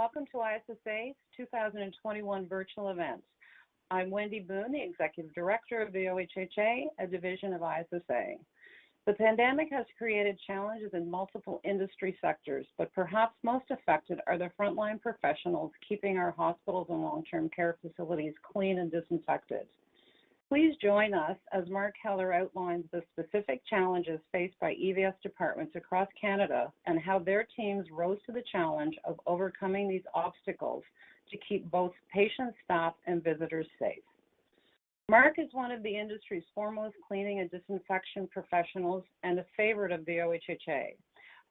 Welcome to ISSA's 2021 virtual event. I'm Wendy Boone, the Executive Director of the OHHA, a division of ISSA. The pandemic has created challenges in multiple industry sectors, but perhaps most affected are the frontline professionals keeping our hospitals and long-term care facilities clean and disinfected. Please join us as Mark Heller outlines the specific challenges faced by EVS departments across Canada and how their teams rose to the challenge of overcoming these obstacles to keep both patients, staff, and visitors safe. Mark is one of the industry's foremost cleaning and disinfection professionals and a favorite of the OHHA.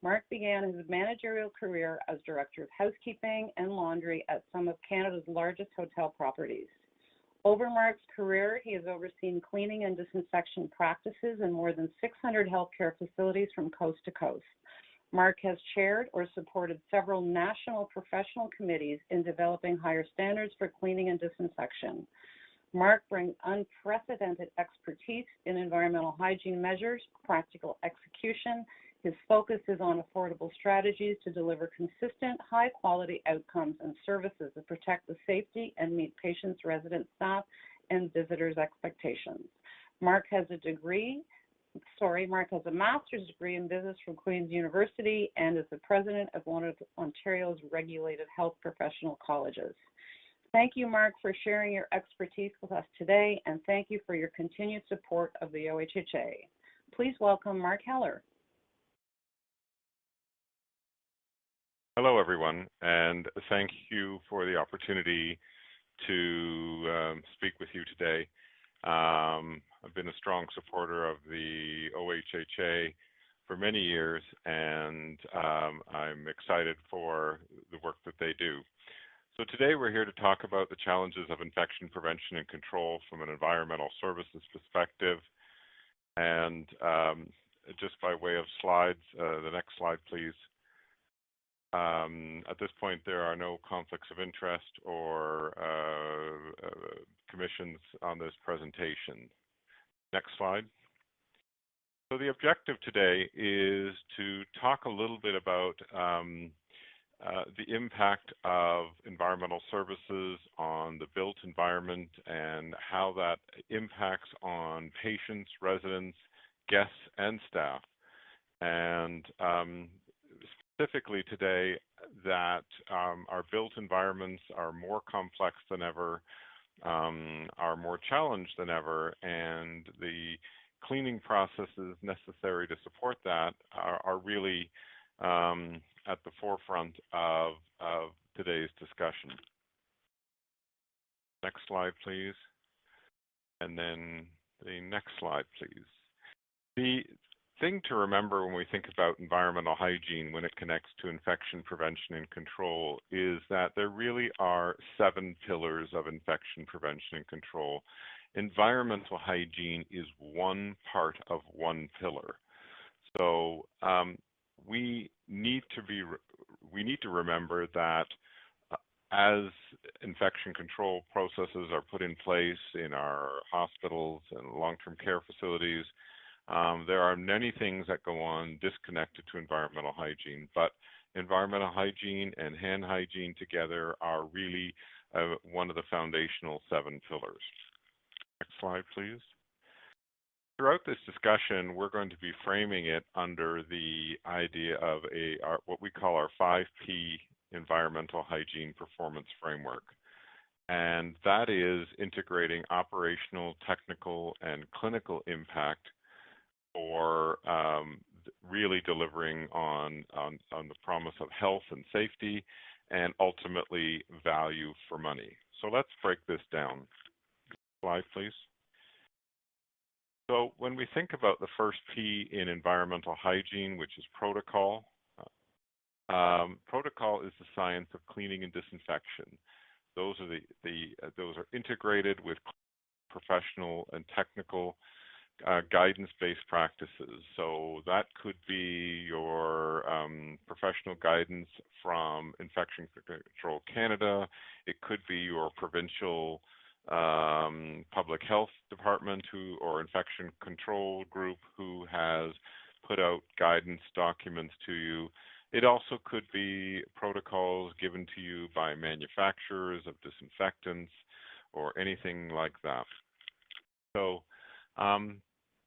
Mark began his managerial career as Director of Housekeeping and Laundry at some of Canada's largest hotel properties. Over Mark's career, he has overseen cleaning and disinfection practices in more than 600 healthcare facilities from coast to coast. Mark has chaired or supported several national professional committees in developing higher standards for cleaning and disinfection. Mark brings unprecedented expertise in environmental hygiene measures, practical execution. His focus is on affordable strategies to deliver consistent, high-quality outcomes and services that protect the safety and meet patients, residents, staff, and visitors' expectations. Mark has a master's degree in business from Queen's University and is the president of one of Ontario's regulated health professional colleges. Thank you, Mark, for sharing your expertise with us today, and thank you for your continued support of the OHHA. Please welcome Mark Heller. Hello, everyone, and thank you for the opportunity to speak with you today. I've been a strong supporter of the OHHA for many years, and I'm excited for the work that they do. So today we're here to talk about the challenges of infection prevention and control from an environmental services perspective. And just by way of slides, the next slide, please. At this point, there are no conflicts of interest or commissions on this presentation. Next slide. So the objective today is to talk a little bit about the impact of environmental services on the built environment and how that impacts on patients, residents, guests, and staff. And specifically today, that our built environments are more complex than ever, are more challenged than ever, and the cleaning processes necessary to support that are really at the forefront of today's discussion. Next slide, please. And then the next slide, please. The thing to remember when we think about environmental hygiene when it connects to infection prevention and control is that there really are 7 pillars of infection prevention and control. Environmental hygiene is one part of one pillar. So we need to remember that as infection control processes are put in place in our hospitals and long-term care facilities, there are many things that go on disconnected to environmental hygiene, but environmental hygiene and hand hygiene together are really one of the foundational 7 pillars. Next slide, please. Throughout this discussion, we're going to be framing it under the idea of what we call our 5P environmental hygiene performance framework. And that is integrating operational, technical, and clinical impact for really delivering on the promise of health and safety and ultimately value for money. So let's break this down. Slide, please. So when we think about the first P in environmental hygiene, which is protocol, protocol is the science of cleaning and disinfection. Those are integrated with professional and technical guidance-based practices. So that could be your professional guidance from Infection Control Canada. It could be your provincial public health department or infection control group who has put out guidance documents to you. It also could be protocols given to you by manufacturers of disinfectants or anything like that. So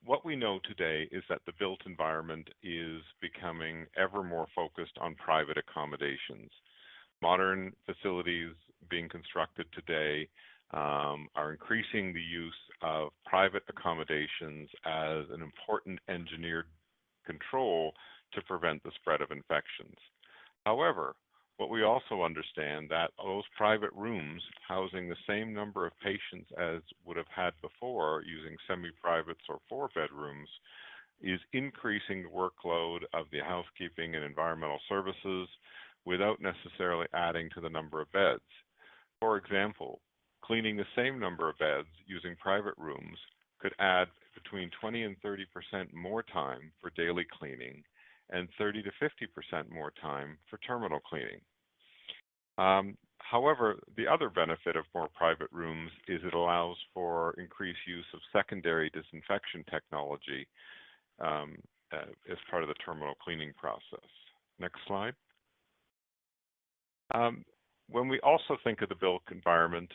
what we know today is that the built environment is becoming ever more focused on private accommodations. Modern facilities being constructed today are increasing the use of private accommodations as an important engineered control to prevent the spread of infections. However, what we also understand that those private rooms housing the same number of patients as would have had before using semi-privates or 4-bedrooms is increasing the workload of the housekeeping and environmental services without necessarily adding to the number of beds. For example, cleaning the same number of beds using private rooms could add between 20 and 30% more time for daily cleaning and 30 to 50% more time for terminal cleaning. However, the other benefit of more private rooms is it allows for increased use of secondary disinfection technology as part of the terminal cleaning process. Next slide. When we also think of the built environment,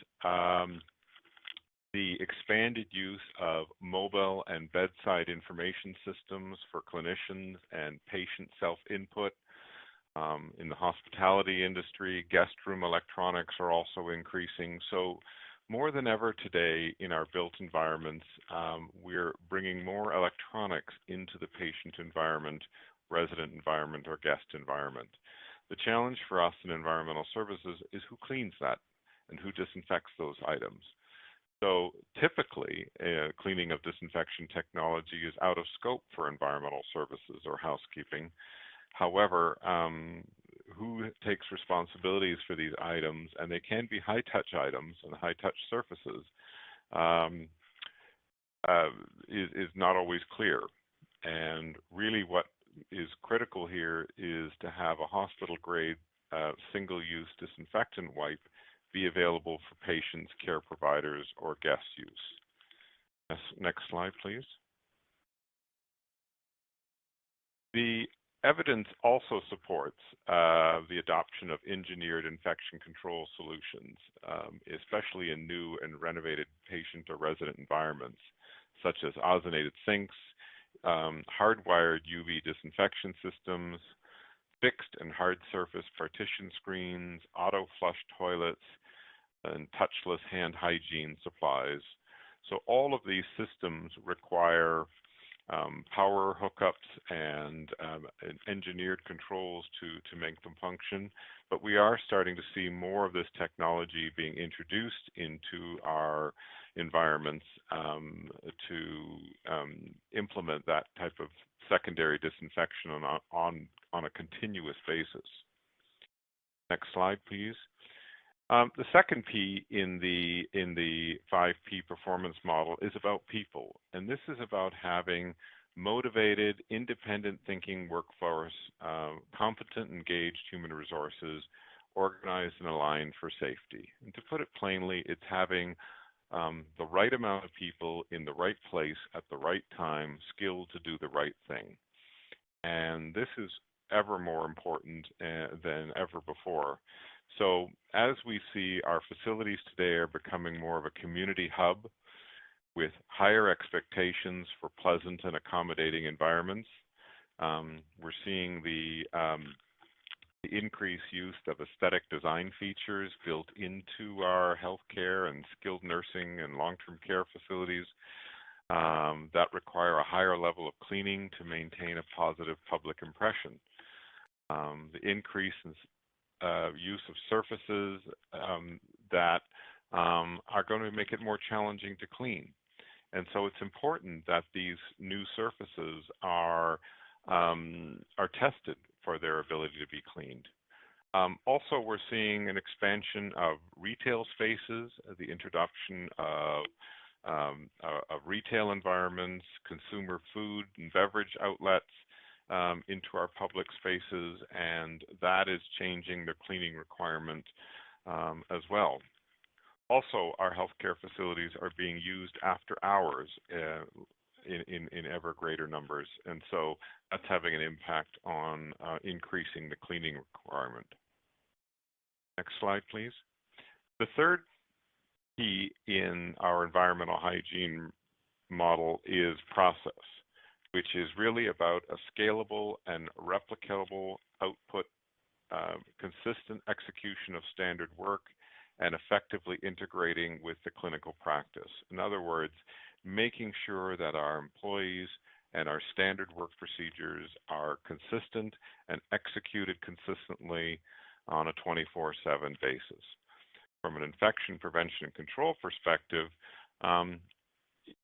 the expanded use of mobile and bedside information systems for clinicians and patient self-input. In the hospitality industry, guest room electronics are also increasing. So more than ever today in our built environments, we're bringing more electronics into the patient environment, resident environment, or guest environment. The challenge for us in environmental services is who cleans that and who disinfects those items. So typically, cleaning of disinfection technology is out of scope for environmental services or housekeeping. However, who takes responsibilities for these items, and they can be high-touch items and high-touch surfaces, is not always clear. And really what is critical here is to have a hospital-grade single-use disinfectant wipe be available for patients, care providers, or guest use. Next slide, please. The evidence also supports the adoption of engineered infection control solutions, especially in new and renovated patient or resident environments, such as ozonated sinks, hardwired UV disinfection systems, fixed and hard surface partition screens, auto flush toilets, and touchless hand hygiene supplies. So all of these systems require power hookups and engineered controls to make them function. But we are starting to see more of this technology being introduced into our environments to implement that type of secondary disinfection on a continuous basis. Next slide, please. The second P in the 5P performance model is about people, and this is about having motivated, independent thinking workforce, competent, engaged human resources, organized and aligned for safety. And to put it plainly, it's having the right amount of people in the right place at the right time, skilled to do the right thing. And this is ever more important than ever before. So as we see, our facilities today are becoming more of a community hub with higher expectations for pleasant and accommodating environments. We're seeing the increased use of aesthetic design features built into our healthcare and skilled nursing and long-term care facilities that require a higher level of cleaning to maintain a positive public impression. The increase in use of surfaces that are going to make it more challenging to clean. And so it's important that these new surfaces are tested for their ability to be cleaned. Also, we're seeing an expansion of retail spaces, the introduction of retail environments, consumer food and beverage outlets into our public spaces, and that is changing the cleaning requirement as well. Also, our healthcare facilities are being used after hours in ever greater numbers. And so that's having an impact on increasing the cleaning requirement. Next slide, please. The third key in our environmental hygiene model is process, which is really about a scalable and replicable output, consistent execution of standard work, and effectively integrating with the clinical practice. In other words, making sure that our employees and our standard work procedures are consistent and executed consistently on a 24/7 basis. From an infection prevention and control perspective,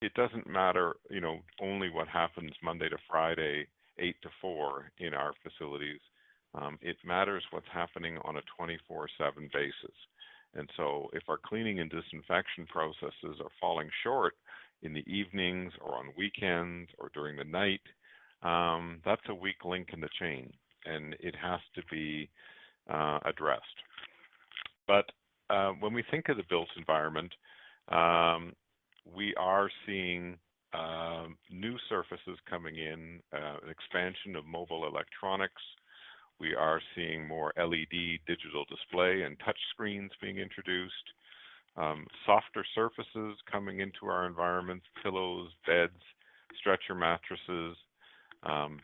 it doesn't matter, only what happens Monday to Friday, 8 to 4 in our facilities. It matters what's happening on a 24/7 basis. And so if our cleaning and disinfection processes are falling short in the evenings or on weekends or during the night, that's a weak link in the chain, and it has to be addressed. But when we think of the built environment, we are seeing new surfaces coming in, an expansion of mobile electronics. We are seeing more LED digital display and touch screens being introduced, softer surfaces coming into our environments, pillows, beds, stretcher mattresses.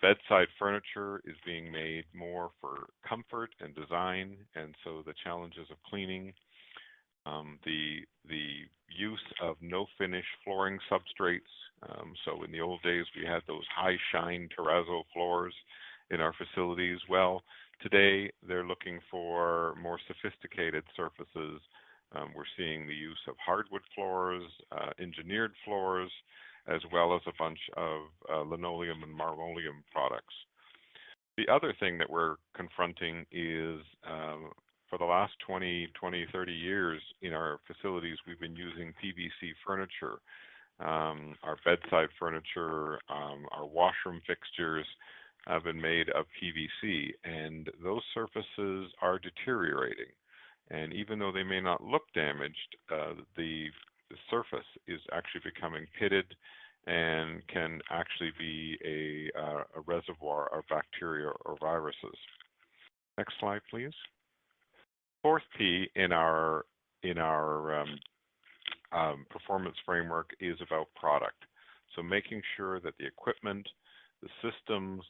Bedside furniture is being made more for comfort and design, and so the challenges of cleaning. The use of no-finish flooring substrates. So in the old days, we had those high-shine terrazzo floors in our facilities. Well, today they're looking for more sophisticated surfaces. We're seeing the use of hardwood floors, engineered floors, as well as a bunch of linoleum and marmoleum products. The other thing that we're confronting is for the last 20, 30 years in our facilities, we've been using PVC furniture. Our bedside furniture, our washroom fixtures have been made of PVC, and those surfaces are deteriorating. And even though they may not look damaged, the surface is actually becoming pitted and can actually be a reservoir of bacteria or viruses. Next slide, please. Fourth P in our performance framework is about product. So making sure that the equipment, the systems,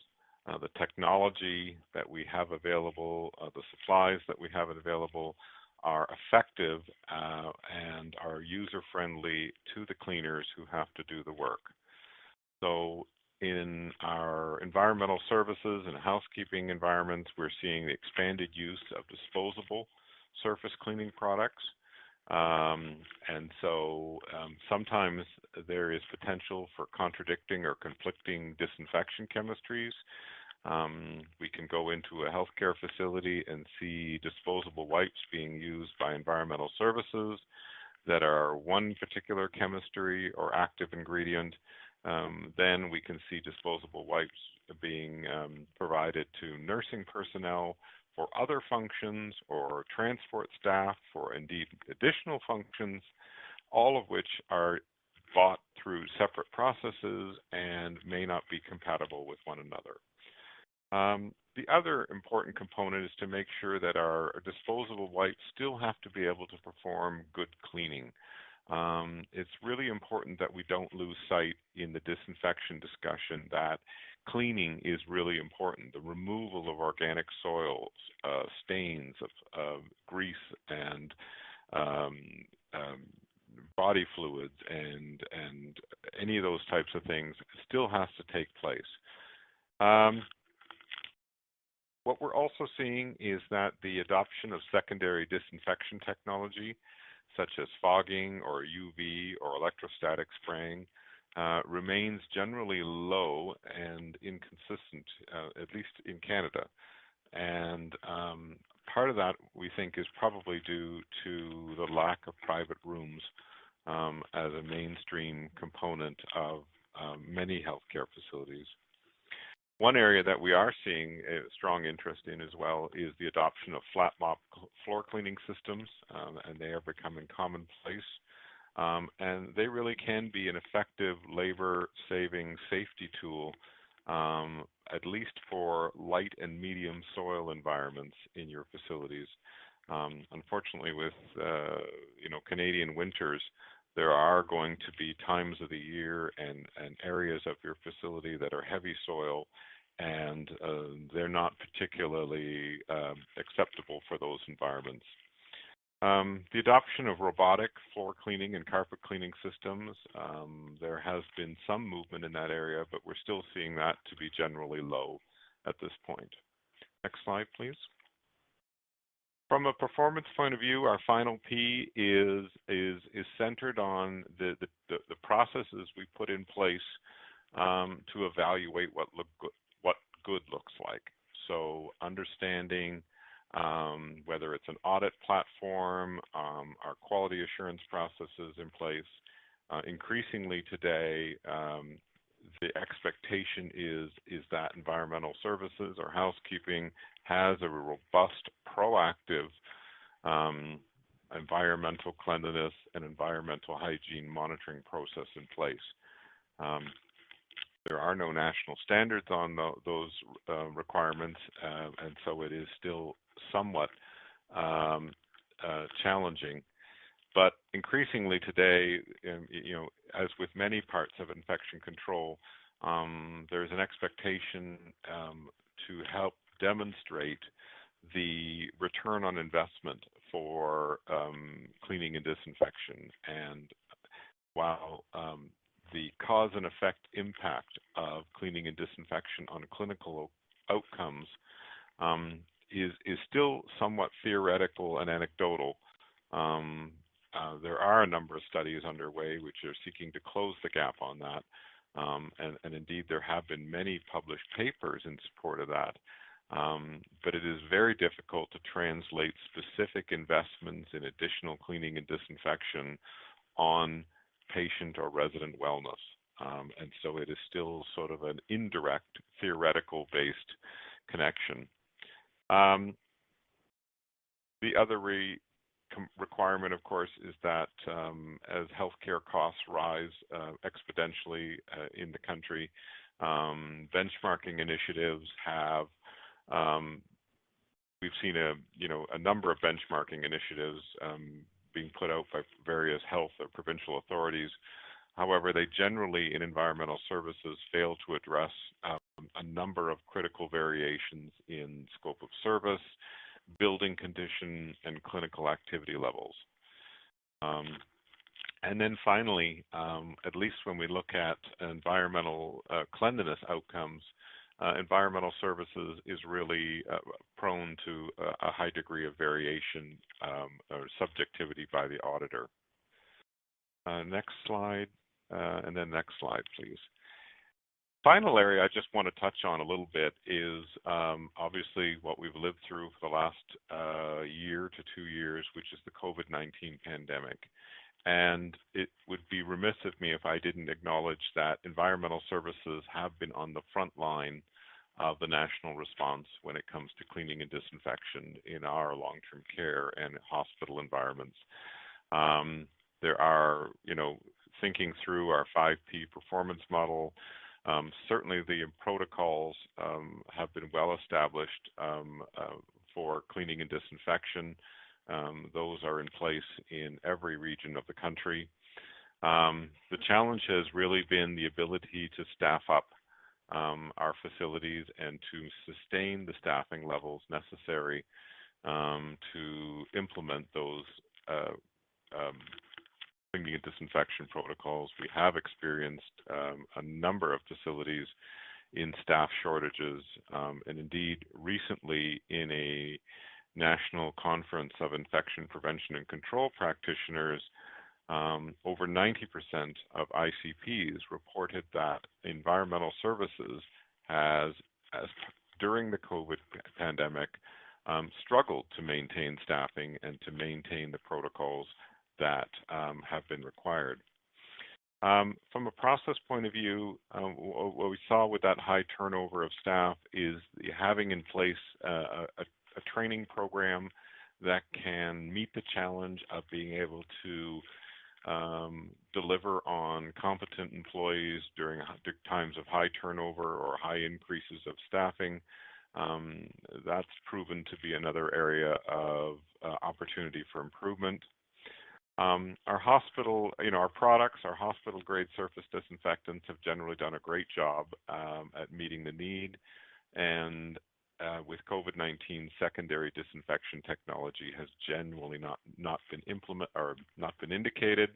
the technology that we have available, the supplies that we have available are effective and are user-friendly to the cleaners who have to do the work. So in our environmental services and housekeeping environments, we're seeing the expanded use of disposable surface cleaning products. And so sometimes there is potential for contradicting or conflicting disinfection chemistries. We can go into a healthcare facility and see disposable wipes being used by environmental services that are one particular chemistry or active ingredient. Then we can see disposable wipes being provided to nursing personnel for other functions or transport staff for indeed additional functions, all of which are bought through separate processes and may not be compatible with one another. The other important component is to make sure that our disposable wipes still have to be able to perform good cleaning. It's really important that we don't lose sight in the disinfection discussion that cleaning is really important. The removal of organic soils, stains of grease and body fluids and any of those types of things still has to take place. What we're also seeing is that the adoption of secondary disinfection technology, such as fogging or UV or electrostatic spraying, remains generally low and inconsistent, at least in Canada. And part of that, we think, is probably due to the lack of private rooms as a mainstream component of many healthcare facilities. One area that we are seeing a strong interest in as well is the adoption of flat mop floor cleaning systems, and they are becoming commonplace. and they really can be an effective labor-saving safety tool, at least for light and medium soil environments in your facilities. Unfortunately, with Canadian winters, there are going to be times of the year and areas of your facility that are heavy soil, and they're not particularly acceptable for those environments. The adoption of robotic floor cleaning and carpet cleaning systems, there has been some movement in that area, but we're still seeing that to be generally low at this point. Next slide, please. From a performance point of view, our final P is centered on the processes we put in place to evaluate what good looks like. So understanding whether it's an audit platform, our quality assurance processes in place. Increasingly today, the expectation is that environmental services or housekeeping has a robust, proactive environmental cleanliness and environmental hygiene monitoring process in place. There are no national standards on those requirements, and so it is still somewhat challenging. But increasingly today, as with many parts of infection control, there's an expectation to help demonstrate the return on investment for cleaning and disinfection. And while the cause and effect impact of cleaning and disinfection on clinical outcomes is still somewhat theoretical and anecdotal, there are a number of studies underway which are seeking to close the gap on that. And indeed, there have been many published papers in support of that. But it is very difficult to translate specific investments in additional cleaning and disinfection on patient or resident wellness. And so it is still sort of an indirect, theoretical-based connection. The other requirement, of course, is that as healthcare costs rise exponentially in the country, benchmarking initiatives have we've seen a number of benchmarking initiatives being put out by various health or provincial authorities. However, they generally, in environmental services, fail to address a number of critical variations in scope of service, building condition, and clinical activity levels. And then finally, at least when we look at environmental cleanliness outcomes, environmental services is really prone to a high degree of variation or subjectivity by the auditor. Next slide, and then next slide, please. Final area I just want to touch on a little bit is obviously what we've lived through for the last year to 2 years, which is the COVID-19 pandemic. And it would be remiss of me if I didn't acknowledge that environmental services have been on the front line of the national response when it comes to cleaning and disinfection in our long-term care and hospital environments. There are, thinking through our 5P performance model, certainly the protocols have been well established for cleaning and disinfection. Those are in place in every region of the country. The challenge has really been the ability to staff up our facilities and to sustain the staffing levels necessary to implement those cleaning and disinfection protocols. We have experienced a number of facilities in staff shortages, and indeed recently in a national conference of infection prevention and control practitioners, over 90% of ICPs reported that environmental services has, during the COVID pandemic, struggled to maintain staffing and to maintain the protocols that have been required. From a process point of view, what we saw with that high turnover of staff is having in place a training program that can meet the challenge of being able to deliver on competent employees during times of high turnover or high increases of staffing. That's proven to be another area of opportunity for improvement. Our hospital, our products, our hospital-grade surface disinfectants have generally done a great job at meeting the need, and with COVID-19, secondary disinfection technology has generally not been indicated.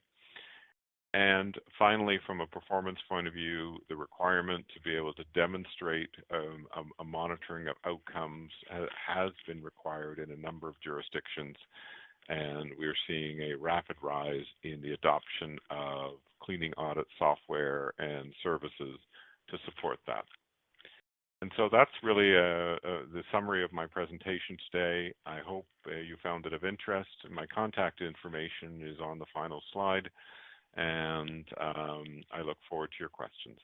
And finally, from a performance point of view, the requirement to be able to demonstrate a monitoring of outcomes has been required in a number of jurisdictions, and we're seeing a rapid rise in the adoption of cleaning audit software and services to support that. And so that's really the summary of my presentation today. I hope you found it of interest. My contact information is on the final slide, and I look forward to your questions.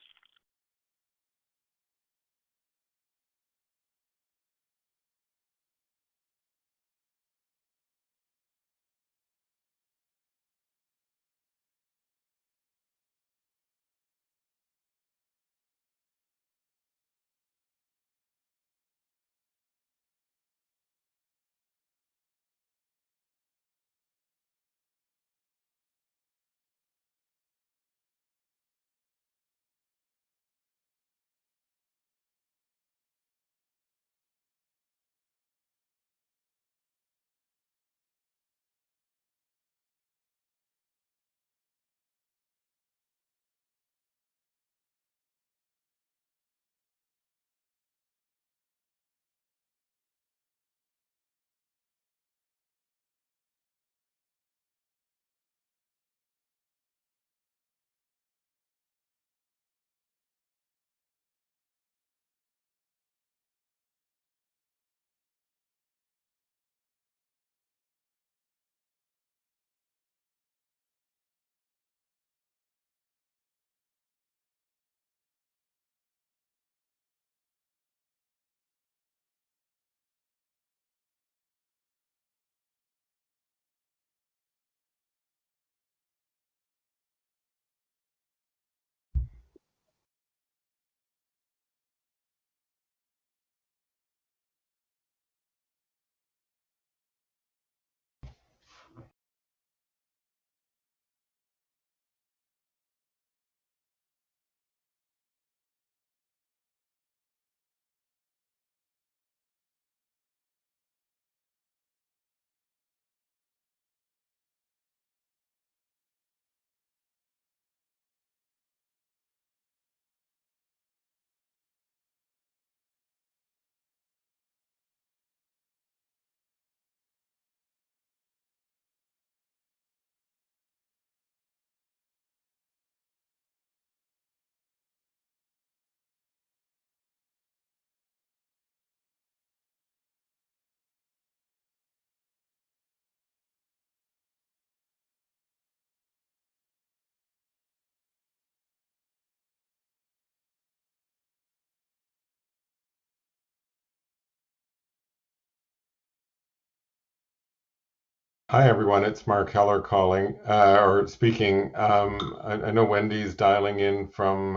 Hi everyone, it's Mark Heller calling or speaking. I know Wendy's dialing in from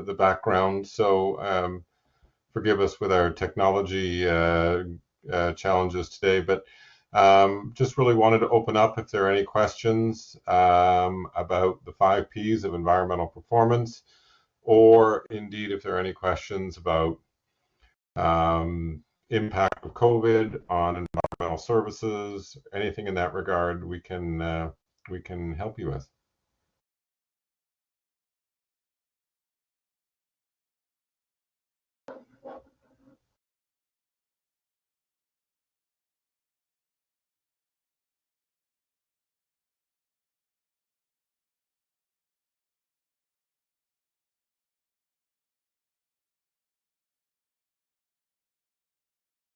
the background, so forgive us with our technology challenges today. But just really wanted to open up if there are any questions about the 5 Ps of environmental performance, or indeed if there are any questions about impact of COVID on environmental services, anything in that regard, we can help you with.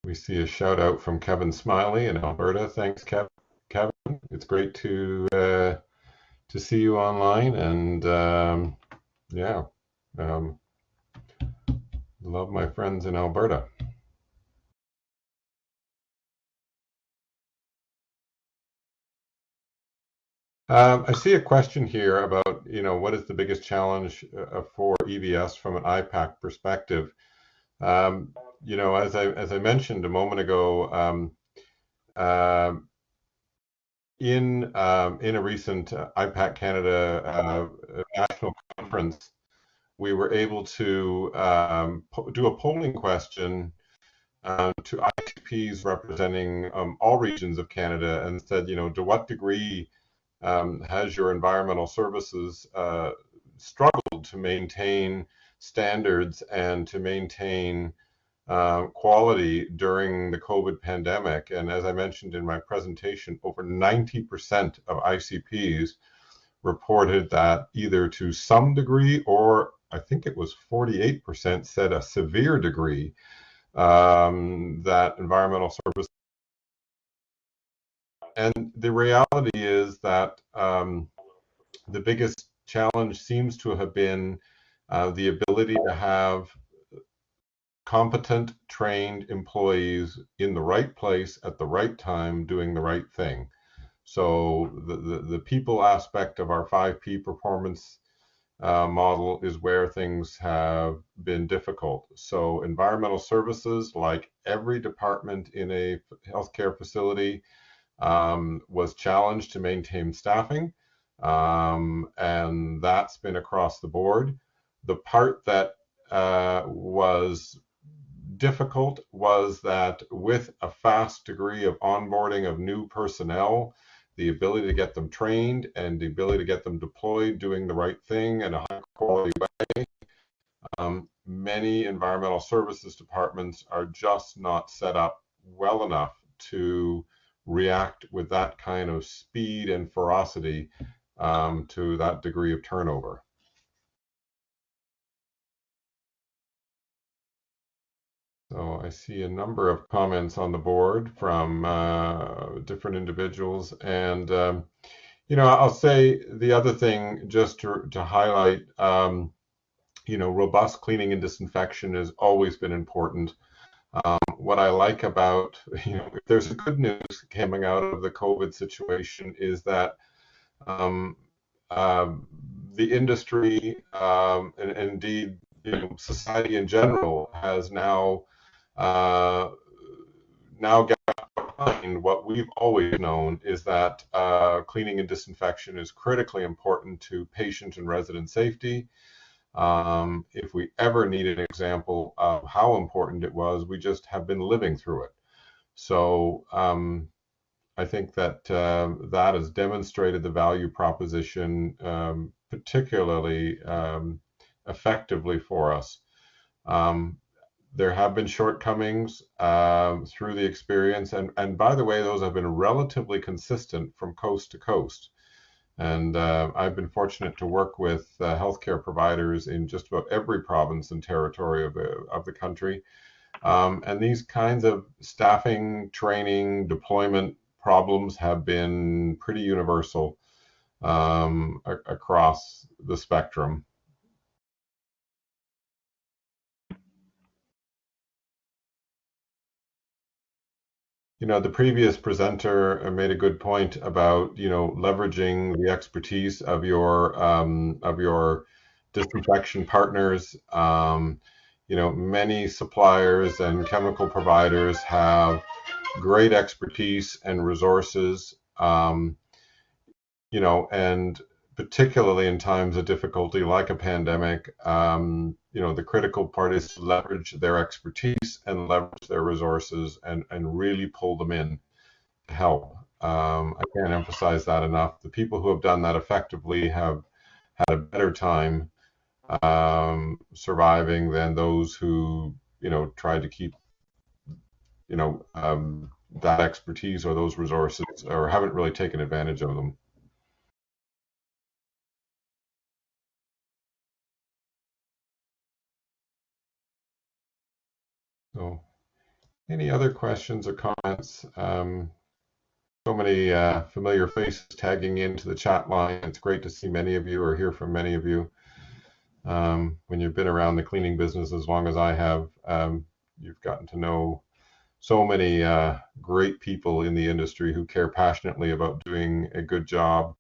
We see a shout out from Kevin Smiley in Alberta. Thanks, Kevin. It's great to see you online, and yeah, love my friends in Alberta. I see a question here about, what is the biggest challenge for EVS from an IPAC perspective? Um, as I mentioned a moment ago, uh, in a recent IPAC Canada national conference, we were able to do a polling question to ICPs representing all regions of Canada, and said, to what degree has your environmental services struggled to maintain standards and to maintain quality during the COVID pandemic? And as I mentioned in my presentation, over 90% of ICPs reported that either to some degree, or I think it was 48% said a severe degree, that environmental services. And the reality is that the biggest challenge seems to have been the ability to have competent, trained employees in the right place at the right time doing the right thing. So the people aspect of our 5P performance model is where things have been difficult. So environmental services, like every department in a healthcare facility, was challenged to maintain staffing, and that's been across the board. The part that was difficult was that with a fast degree of onboarding of new personnel, the ability to get them trained and the ability to get them deployed doing the right thing in a high quality way, many environmental services departments are just not set up well enough to react with that kind of speed and ferocity to that degree of turnover. So I see a number of comments on the board from different individuals. And, I'll say the other thing just to highlight, robust cleaning and disinfection has always been important. What I like about, if there's a good news coming out of the COVID situation, is that the industry and indeed society in general has now got behind what we've always known, is that cleaning and disinfection is critically important to patient and resident safety. If we ever need an example of how important it was, we just have been living through it. So I think that that has demonstrated the value proposition particularly effectively for us. There have been shortcomings through the experience, and by the way, those have been relatively consistent from coast to coast. And I've been fortunate to work with healthcare providers in just about every province and territory of the country. And these kinds of staffing, training, deployment problems have been pretty universal across the spectrum. The previous presenter made a good point about, leveraging the expertise of your disinfection partners. Many suppliers and chemical providers have great expertise and resources, and particularly in times of difficulty like a pandemic, the critical part is to leverage their expertise and leverage their resources and really pull them in to help. I can't emphasize that enough. The people who have done that effectively have had a better time surviving than those who, tried to keep, that expertise or those resources, or haven't really taken advantage of them. So, any other questions or comments? So many familiar faces tagging into the chat line. It's great to see many of you or hear from many of you. When you've been around the cleaning business as long as I have, you've gotten to know so many great people in the industry who care passionately about doing a good job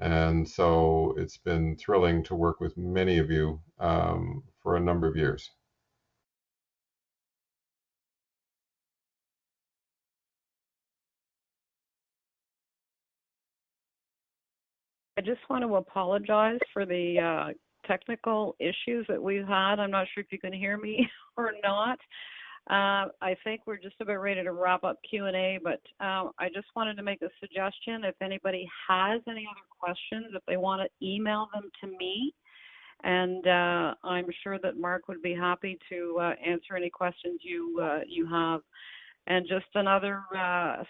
And so it's been thrilling to work with many of you for a number of years. I just want to apologize for the technical issues that we've had. I'm not sure if you can hear me or not. I think we're just about ready to wrap up Q&A, but I just wanted to make a suggestion. If anybody has any other questions, if they want to email them to me, and I'm sure that Mark would be happy to answer any questions you have. And just another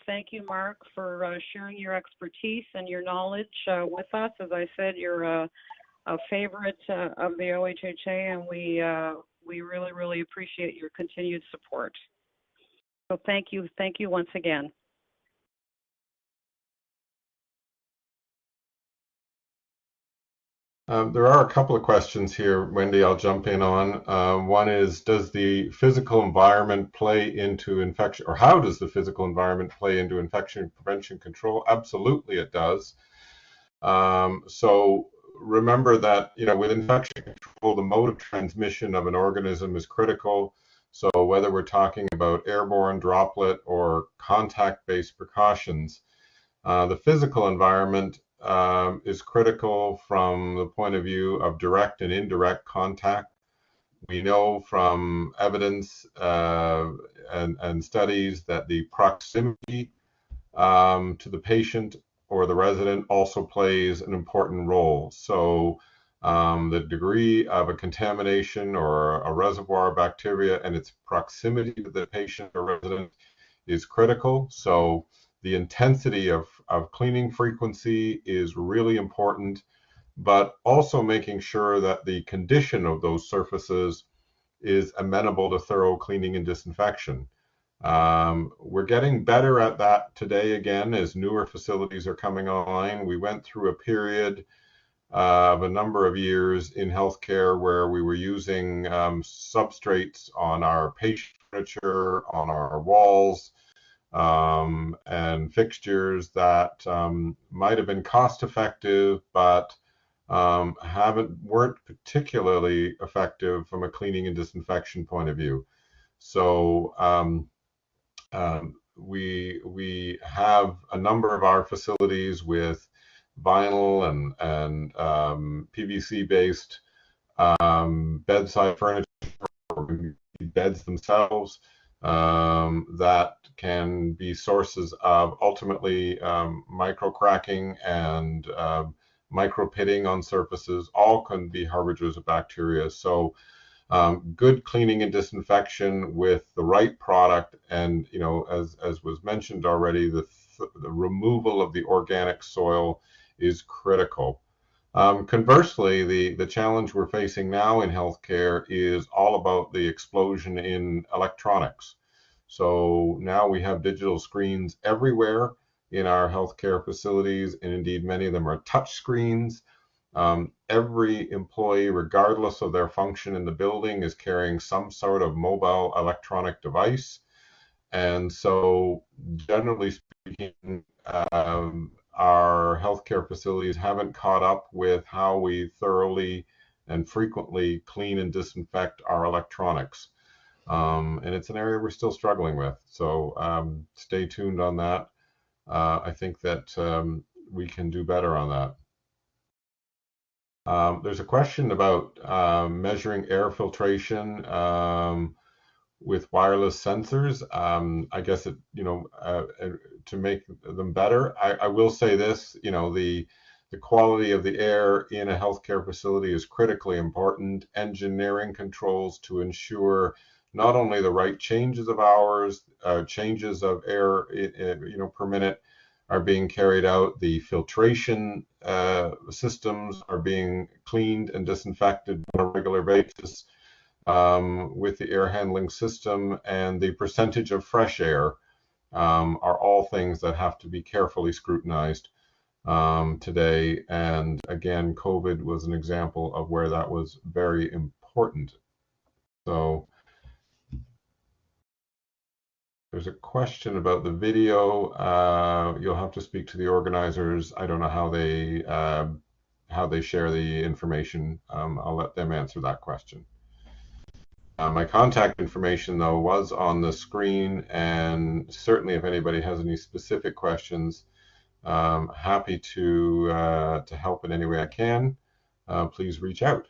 thank you, Mark, for sharing your expertise and your knowledge with us. As I said, you're a favorite of the OHHA, and we really, really appreciate your continued support. So thank you once again. There are a couple of questions here, Wendy, I'll jump in on. One is, does the physical environment play into infection, or how does the physical environment play into infection prevention control? Absolutely it does. So remember that, with infection control, the mode of transmission of an organism is critical. So whether we're talking about airborne, droplet, or contact-based precautions, the physical environment is critical from the point of view of direct and indirect contact. We know from evidence and studies that the proximity to the patient or the resident also plays an important role. So the degree of a contamination or a reservoir of bacteria and its proximity to the patient or resident is critical. So the intensity of cleaning frequency is really important, but also making sure that the condition of those surfaces is amenable to thorough cleaning and disinfection. We're getting better at that today again as newer facilities are coming online. We went through a period of a number of years in healthcare where we were using substrates on our patient furniture, on our walls, and fixtures that might have been cost effective, but weren't particularly effective from a cleaning and disinfection point of view. So we have a number of our facilities with vinyl and PVC based bedside furniture, or beds themselves, that can be sources of ultimately micro cracking and micro pitting on surfaces. All can be harbingers of bacteria. So good cleaning and disinfection with the right product, and as was mentioned already, the removal of the organic soil is critical. Conversely, the challenge we're facing now in healthcare is all about the explosion in electronics. So now we have digital screens everywhere in our healthcare facilities, and indeed many of them are touch screens. Every employee, regardless of their function in the building, is carrying some sort of mobile electronic device. And so, generally speaking, our healthcare facilities haven't caught up with how we thoroughly and frequently clean and disinfect our electronics. And it's an area we're still struggling with. So stay tuned on that. I think that we can do better on that. There's a question about measuring air filtration with wireless sensors. I guess to make them better. I will say this: the quality of the air in a healthcare facility is critically important. Engineering controls to ensure not only the right changes of air, per minute, are being carried out. The filtration systems are being cleaned and disinfected on a regular basis with the air handling system, and the percentage of fresh air are all things that have to be carefully scrutinized today. And again, COVID was an example of where that was very important. So There's a question about the video. You'll have to speak to the organizers. I don't know how they share the information. I'll let them answer that question. My contact information, though, was on the screen, and certainly if anybody has any specific questions, happy to help in any way I can. Please reach out.